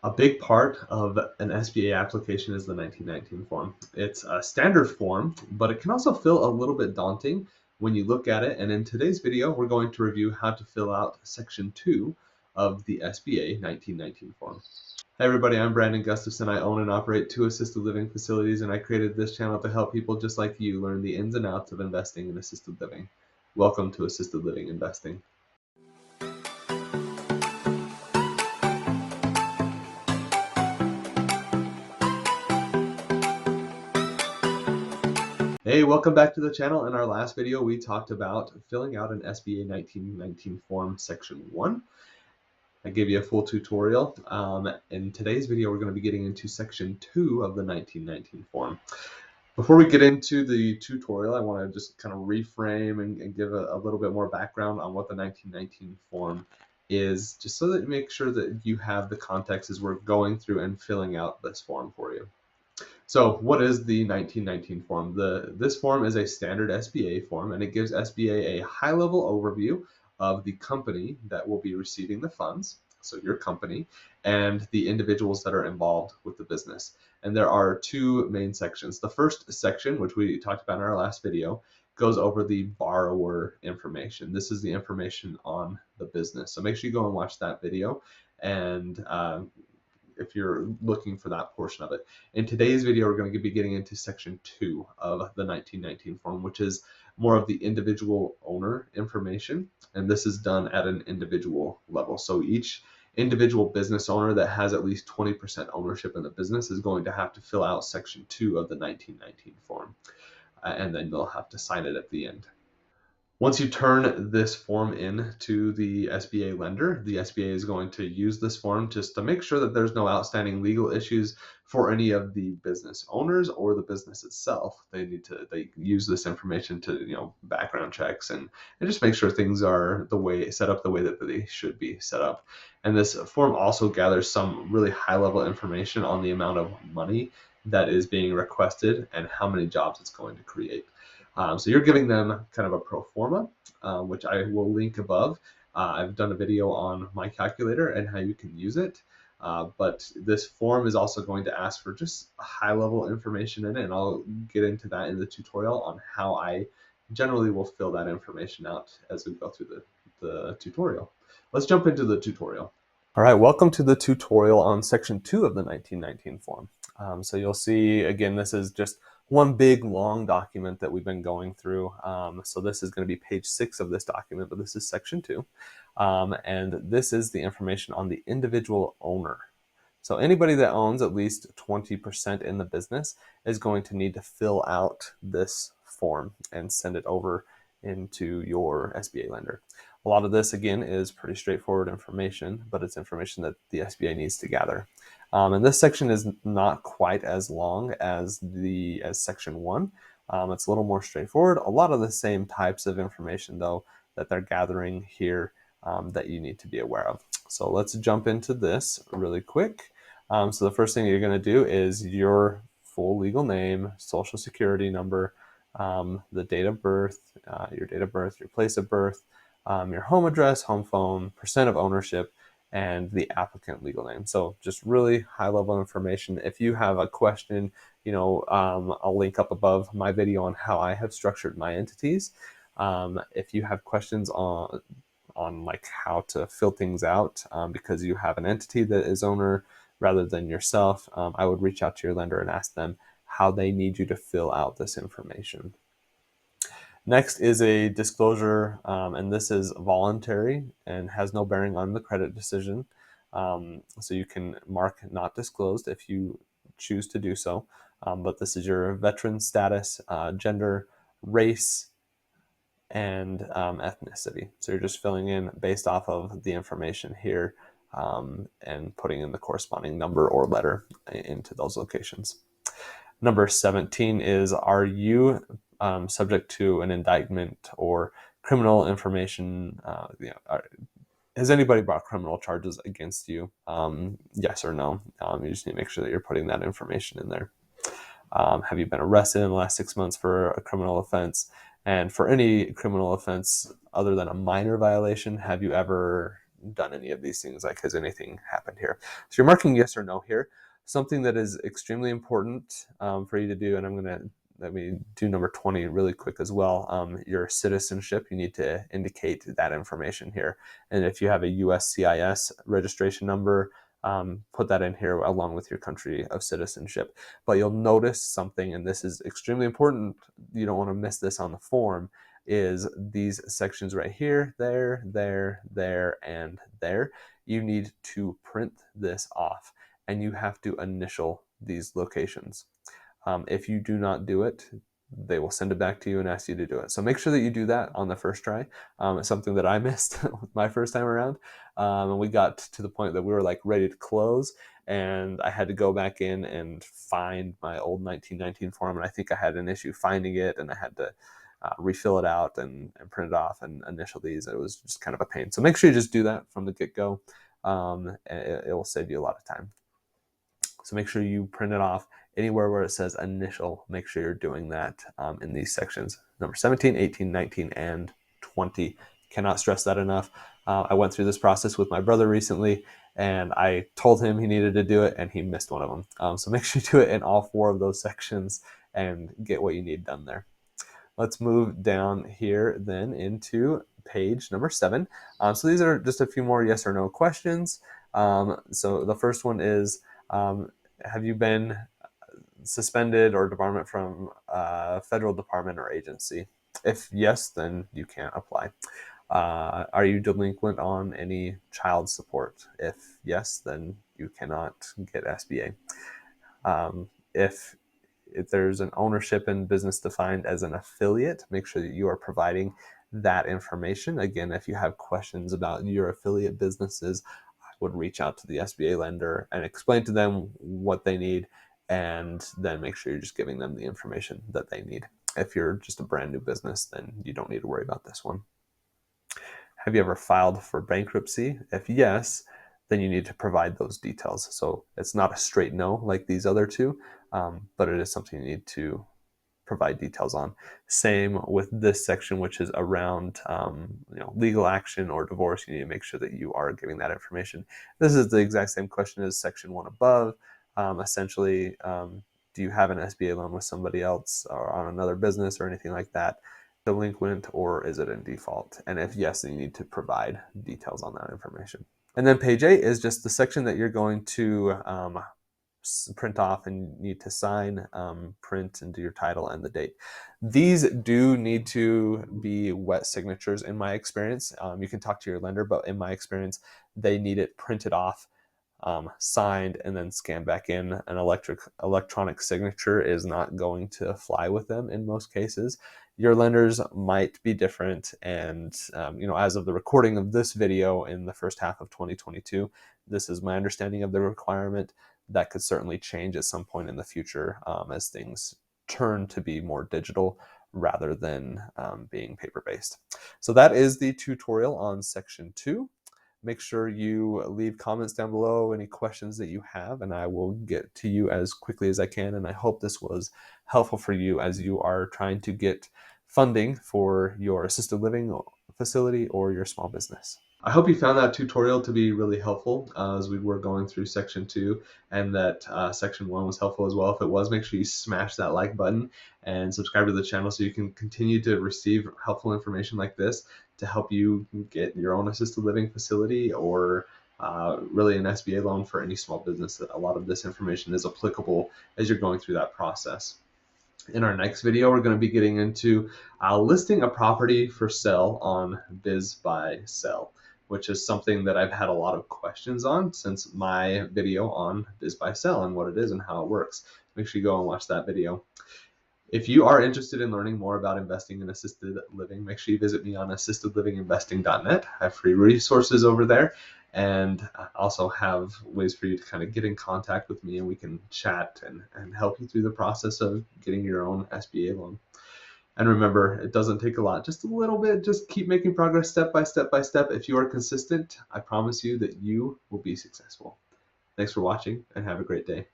A big part of an SBA application is the 1919 form. It's a standard form, but it can also feel a little bit daunting when you look at it. And in today's video, we're going to review how to fill out Section 2 of the SBA 1919 form. Hey everybody, I'm Brandon Gustafson. I own and operate 2 assisted living facilities, and I created this channel to help people just like you learn the ins and outs of investing in assisted living. Welcome to Assisted Living Investing. Hey, welcome back to the channel. In our last video, we talked about filling out an SBA 1919 form Section 1. I gave you a full tutorial. In today's video, we're going to be getting into Section 2 of the 1919 form. Before we get into the tutorial, I want to just kind of reframe and give a little bit more background on what the 1919 form is, just so that you make sure that you have the context as we're going through and filling out this form for you. So what is the 1919 form? This form is a standard SBA form, and it gives SBA a high-level overview of the company that will be receiving the funds, so your company, and the individuals that are involved with the business. And there are two main sections. The first section, which we talked about in our last video, goes over the borrower information. This is the information on the business. So make sure you go and watch that video, and if you're looking for that portion of it. In today's video, we're going to be getting into Section 2 of the 1919 form, which is more of the individual owner information, and this is done at an individual level. So each individual business owner that has at least 20% ownership in the business is going to have to fill out Section 2 of the 1919 form, and then they'll have to sign it at the end. Once you turn this form in to the SBA lender, the SBA is going to use this form just to make sure that there's no outstanding legal issues for any of the business owners or the business itself. They use this information to, background checks and just make sure things are set up the way that they should be set up. And this form also gathers some really high level information on the amount of money that is being requested and how many jobs it's going to create. So you're giving them kind of a pro forma, which I will link above. I've done a video on my calculator and how you can use it. But this form is also going to ask for just high level information in it, and I'll get into that in the tutorial on how I generally will fill that information out as we go through the tutorial. Let's jump into the tutorial. All right, welcome to the tutorial on Section 2 of the 1919 form. So you'll see, again, this is just one big long document that we've been going through. So this is going to be page 6 of this document, but this is Section 2. And this is the information on the individual owner. So anybody that owns at least 20% in the business is going to need to fill out this form and send it over into your SBA lender. A lot of this, again, is pretty straightforward information, but it's information that the SBA needs to gather. And this section is not quite as long as Section 1. It's a little more straightforward. A lot of the same types of information, though, that they're gathering here that you need to be aware of. So let's jump into this really quick. So the first thing you're going to do is your full legal name, social security number, the date of birth, your place of birth, your home address, home phone, percent of ownership, and the applicant legal name. So just really high level information. If you have a question, I'll link up above my video on how I have structured my entities. If you have questions on like how to fill things out because you have an entity that is owner rather than yourself, I would reach out to your lender and ask them how they need you to fill out this information. Next is a disclosure, and this is voluntary and has no bearing on the credit decision. So you can mark not disclosed if you choose to do so. But this is your veteran status, gender, race, and ethnicity. So you're just filling in based off of the information here and putting in the corresponding number or letter into those locations. Number 17 is, are you subject to an indictment or criminal information? Has anybody brought criminal charges against you? Yes or no. You just need to make sure that you're putting that information in there. Have you been arrested in the last 6 months for a criminal offense? And for any criminal offense other than a minor violation, have you ever done any of these things, like has anything happened here. So you're marking yes or no here. Something that is extremely important for you to do, and let me do number 20 really quick as well. Your citizenship, you need to indicate that information here. And if you have a USCIS registration number, put that in here along with your country of citizenship. But you'll notice something, and this is extremely important, you don't want to miss this on the form, is these sections right here, there, and there. You need to print this off, and you have to initial these locations. If you do not do it, they will send it back to you and ask you to do it. So make sure that you do that on the first try. It's something that I missed my first time around. And we got to the point that we were like ready to close, and I had to go back in and find my old 1919 form, and I think I had an issue finding it, and I had to refill it out and print it off and initial these. It was just kind of a pain. So make sure you just do that from the get-go. It will save you a lot of time. So make sure you print it off. Anywhere where it says initial, make sure you're doing that in these sections. Number 17, 18, 19, and 20. Cannot stress that enough. I went through this process with my brother recently, and I told him he needed to do it, and he missed one of them. So make sure you do it in all 4 of those sections and get what you need done there. Let's move down here then into page number 7. So these are just a few more yes or no questions. So the first one is, have you been suspended or debarment from a federal department or agency? If yes, then you can't apply. Are you delinquent on any child support? If yes, then you cannot get SBA. If there's an ownership in business defined as an affiliate, make sure that you are providing that information. Again, if you have questions about your affiliate businesses, I would reach out to the SBA lender and explain to them what they need, and then make sure you're just giving them the information that they need. If you're just a brand new business, then you don't need to worry about this one. Have you ever filed for bankruptcy? If yes, then you need to provide those details. So it's not a straight no like these other two, but it is something you need to provide details on. Same with this section, which is around legal action or divorce. You need to make sure that you are giving that information. This is the exact same question as section 1 above. Essentially, do you have an SBA loan with somebody else or on another business or anything like that? Delinquent, or is it in default? And if yes, then you need to provide details on that information. And then page 8 is just the section that you're going to print off and need to sign, print, and do your title and the date. These do need to be wet signatures in my experience. You can talk to your lender, but in my experience, they need it printed off, signed, and then scanned back in. An electronic signature is not going to fly with them in most cases. Your lenders might be different, and as of the recording of this video in the first half of 2022, this is my understanding of the requirement. That could certainly change at some point in the future as things turn to be more digital rather than being paper-based. So that is the tutorial on Section 2. Make sure you leave comments down below, any questions that you have, and I will get to you as quickly as I can. And I hope this was helpful for you as you are trying to get funding for your assisted living facility or your small business. I hope you found that tutorial to be really helpful as we were going through Section 2, and that Section 1 was helpful as well. If it was, make sure you smash that like button and subscribe to the channel so you can continue to receive helpful information like this to help you get your own assisted living facility or really an SBA loan for any small business. A lot of this information is applicable as you're going through that process. In our next video, we're going to be getting into listing a property for sale on BizBuySell, which is something that I've had a lot of questions on since my video on BizBuySell and what it is and how it works. Make sure you go and watch that video. If you are interested in learning more about investing in assisted living, make sure you visit me on assistedlivinginvesting.net. I have free resources over there, and I also have ways for you to kind of get in contact with me, and we can chat and help you through the process of getting your own SBA loan. And remember, it doesn't take a lot, just a little bit. Just keep making progress step by step by step. If you are consistent, I promise you that you will be successful. Thanks for watching, and have a great day.